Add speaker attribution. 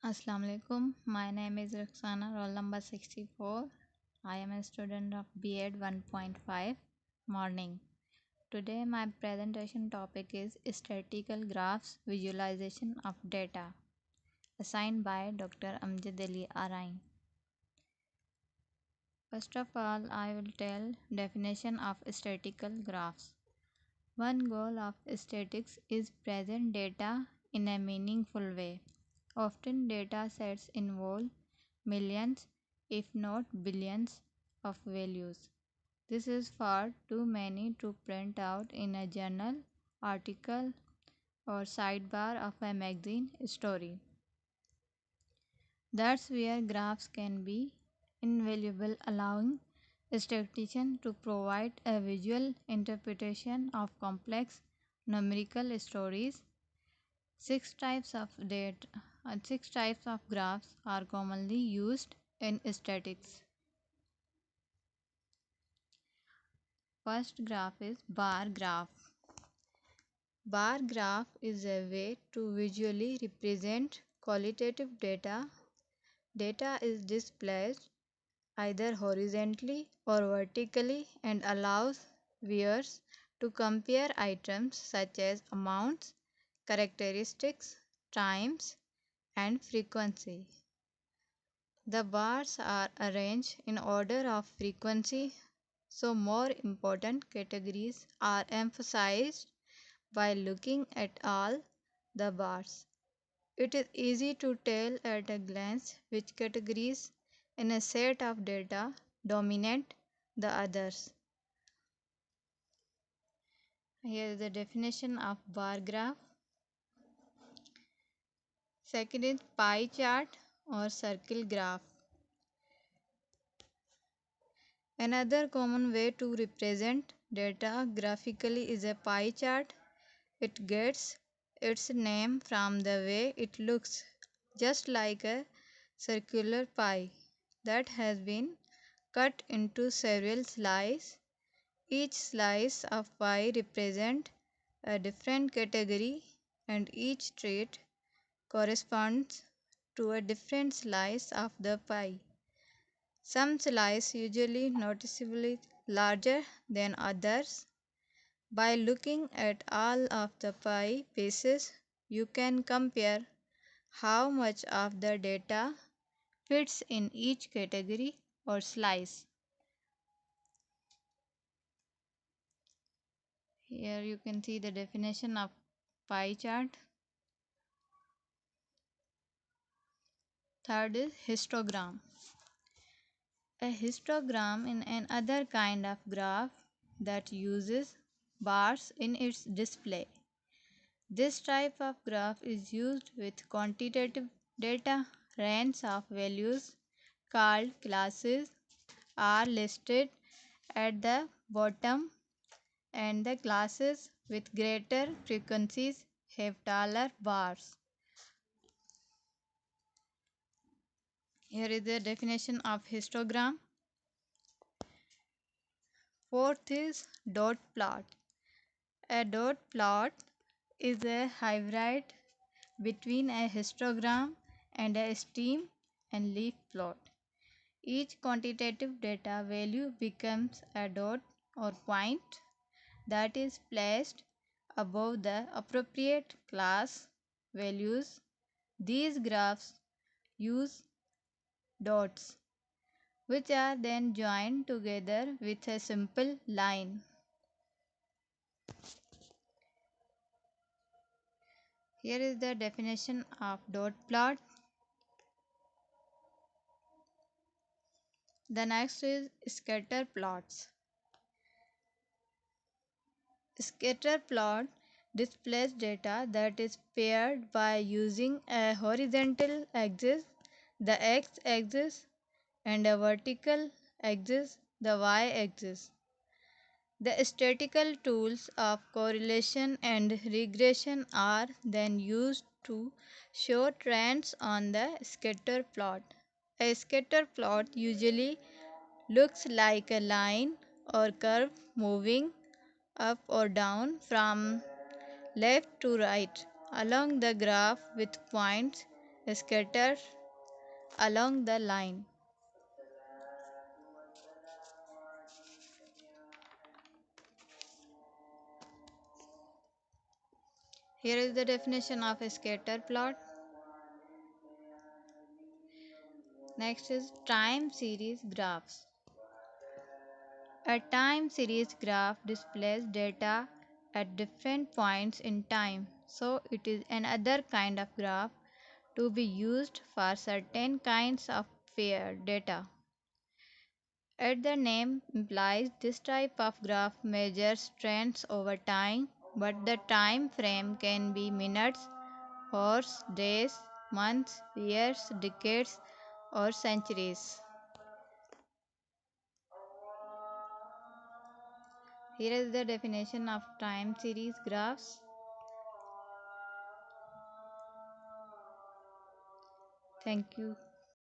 Speaker 1: Assalamu alaikum. My name is Roxana, roll number 64. I am a student of B.Ed 1.5 morning. Today my presentation topic is statistical graphs visualization of data assigned by Dr. Amjad Ali Arain. First of all, I will tell definition of statistical graphs. One goal of statistics is present data in a meaningful way. Often data sets involve millions, if not billions, of values. This is far too many to print out in a journal article or sidebar of a magazine story. That's where graphs can be invaluable, allowing statisticians to provide a visual interpretation of complex numerical stories. Six types of graphs are commonly used in statistics. First graph is bar graph. Bar graph is a way to visually represent qualitative data. Data is displayed either horizontally or vertically and allows viewers to compare items such as amounts, characteristics, times, and frequency. The bars are arranged in order of frequency, so more important categories are emphasized by looking at all the bars. It is easy to tell at a glance which categories in a set of data dominate the others. Here is the definition of bar graph. Second is pie chart or circle graph. Another common way to represent data graphically is a pie chart. It gets its name from the way it looks, just like a circular pie that has been cut into several slices. Each slice of pie represents a different category, and each trait corresponds to a different slice of the pie. Some slices usually noticeably larger than others. By looking at all of the pie pieces, you can compare how much of the data fits in each category or slice. Here you can see the definition of pie chart. Third is histogram. A histogram is another kind of graph that uses bars in its display. This type of graph is used with quantitative data. Ranges of values called classes are listed at the bottom, and the classes with greater frequencies have taller bars. Here is the definition of histogram. Fourth is dot plot. A dot plot is a hybrid between a histogram and a stem and leaf plot. Each quantitative data value becomes a dot or point that is placed above the appropriate class values. These graphs use dots, which are then joined together with a simple line. Here is the definition of dot plot. The next is scatter plots. Scatter plot displays data that is paired by using a horizontal axis, the x-axis, and a vertical axis, the y-axis. The statistical tools of correlation and regression are then used to show trends on the scatter plot. A scatter plot usually looks like a line or curve moving up or down from left to right along the graph with points scattered along the line. Here is the definition of a scatter plot. Next is time series graphs. A time series graph displays data at different points in time, so it is another kind of graph to be used for certain kinds of fair data. As the name implies, this type of graph measures trends over time, but the time frame can be minutes, hours, days, months, years, decades, or centuries. Here is the definition of time series graphs. Thank you.